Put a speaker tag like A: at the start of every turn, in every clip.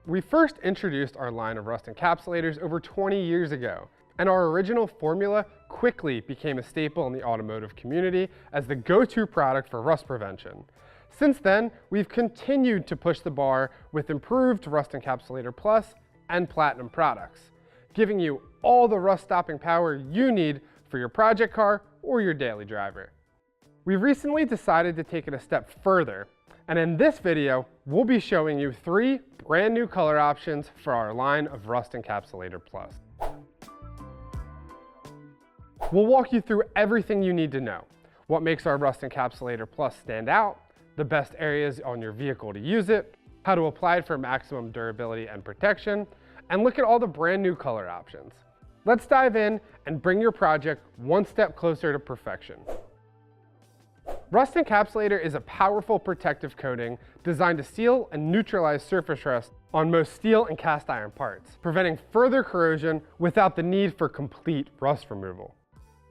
A: We first introduced our line of rust encapsulators over 20 years ago, and our original formula quickly became a staple in the automotive community as the go-to product for rust prevention. Since then, we've continued to push the bar with improved Rust Encapsulator Plus and Platinum products, giving you all the rust-stopping power you need for your project car or your daily driver. We recently decided to take it a step further, and in this video, we'll be showing you 3 brand new color options for our line of Rust Encapsulator Plus. We'll walk you through everything you need to know: what makes our Rust Encapsulator Plus stand out, the best areas on your vehicle to use it, how to apply it for maximum durability and protection, and look at all the brand new color options. Let's dive in and bring your project one step closer to perfection. Rust Encapsulator is a powerful protective coating designed to seal and neutralize surface rust on most steel and cast iron parts, preventing further corrosion without the need for complete rust removal.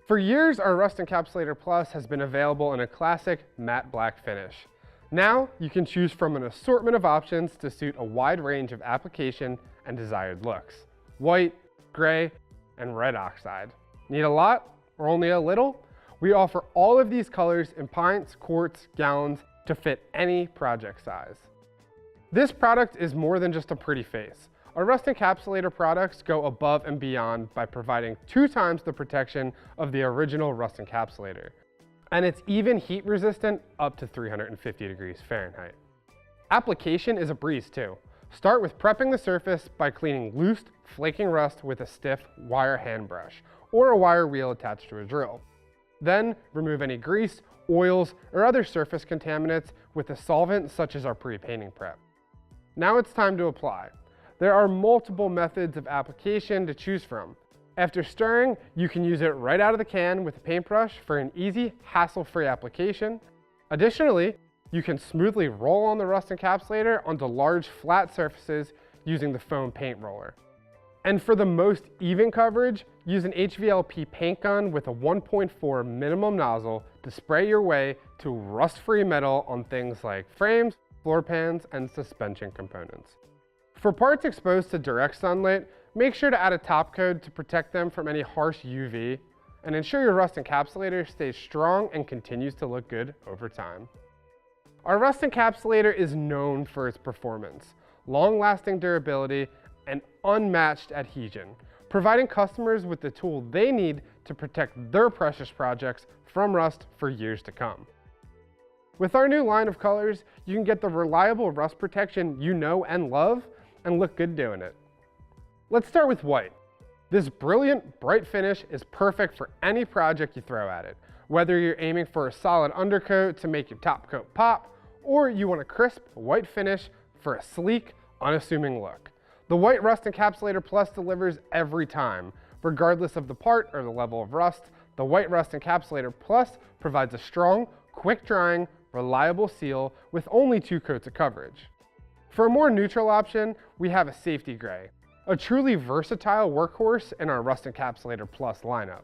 A: For years, our Rust Encapsulator Plus has been available in a classic matte black finish. Now, you can choose from an assortment of options to suit a wide range of application and desired looks: white, gray, and red oxide. Need a lot or only a little? We offer all of these colors in pints, quarts, gallons to fit any project size. This product is more than just a pretty face. Our Rust Encapsulator products go above and beyond by providing 2 times the protection of the original Rust Encapsulator. And it's even heat resistant up to 350 degrees Fahrenheit. Application is a breeze too. Start with prepping the surface by cleaning loose, flaking rust with a stiff wire hand brush or a wire wheel attached to a drill. Then remove any grease, oils, or other surface contaminants with a solvent such as our pre-painting prep. Now it's time to apply. There are multiple methods of application to choose from. After stirring, you can use it right out of the can with a paintbrush for an easy, hassle-free application. Additionally, you can smoothly roll on the Rust Encapsulator onto large flat surfaces using the foam paint roller. And for the most even coverage, use an HVLP paint gun with a 1.4 minimum nozzle to spray your way to rust-free metal on things like frames, floor pans, and suspension components. For parts exposed to direct sunlight, make sure to add a top coat to protect them from any harsh UV, and ensure your Rust Encapsulator stays strong and continues to look good over time. Our Rust Encapsulator is known for its performance, long-lasting durability, and unmatched adhesion, providing customers with the tool they need to protect their precious projects from rust for years to come. With our new line of colors, you can get the reliable rust protection you know and love and look good doing it. Let's start with white. This brilliant, bright finish is perfect for any project you throw at it, whether you're aiming for a solid undercoat to make your top coat pop, or you want a crisp white finish for a sleek, unassuming look. The white Rust Encapsulator Plus delivers every time. Regardless of the part or the level of rust, the white Rust Encapsulator Plus provides a strong, quick-drying, reliable seal with only 2 coats of coverage. For a more neutral option, we have a safety gray, a truly versatile workhorse in our Rust Encapsulator Plus lineup.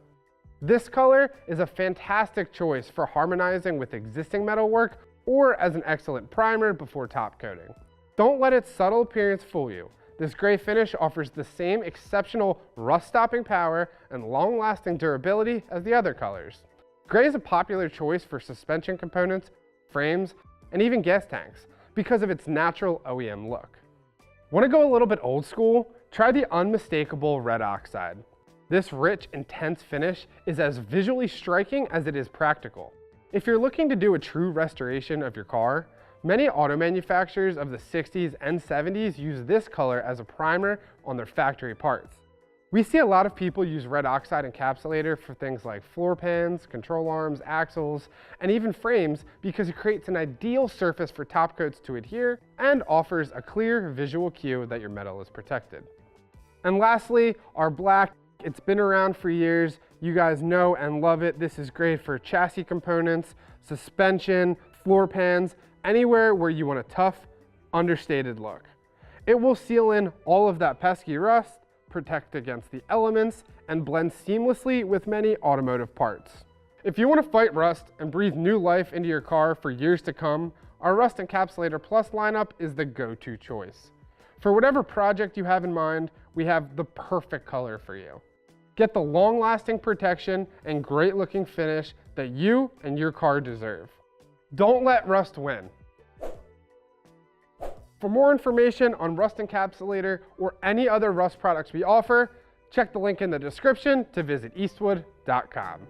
A: This color is a fantastic choice for harmonizing with existing metalwork or as an excellent primer before top coating. Don't let its subtle appearance fool you. This gray finish offers the same exceptional rust-stopping power and long-lasting durability as the other colors. Gray is a popular choice for suspension components, frames, and even gas tanks because of its natural OEM look. Want to go a little bit old school? Try the unmistakable Red Oxide. This rich, intense finish is as visually striking as it is practical. If you're looking to do a true restoration of your car, many auto manufacturers of the 60s and 70s use this color as a primer on their factory parts. We see a lot of people use Red Oxide encapsulator for things like floor pans, control arms, axles, and even frames because it creates an ideal surface for top coats to adhere and offers a clear visual cue that your metal is protected. And lastly, our black. It's been around for years. You guys know and love it. This is great for chassis components, suspension, floor pans, anywhere where you want a tough, understated look. It will seal in all of that pesky rust, protect against the elements, and blend seamlessly with many automotive parts. If you want to fight rust and breathe new life into your car for years to come, our Rust Encapsulator Plus lineup is the go-to choice. For whatever project you have in mind, we have the perfect color for you. Get the long-lasting protection and great-looking finish that you and your car deserve. Don't let rust win. For more information on Rust Encapsulator or any other Rust products we offer, check the link in the description to visit eastwood.com.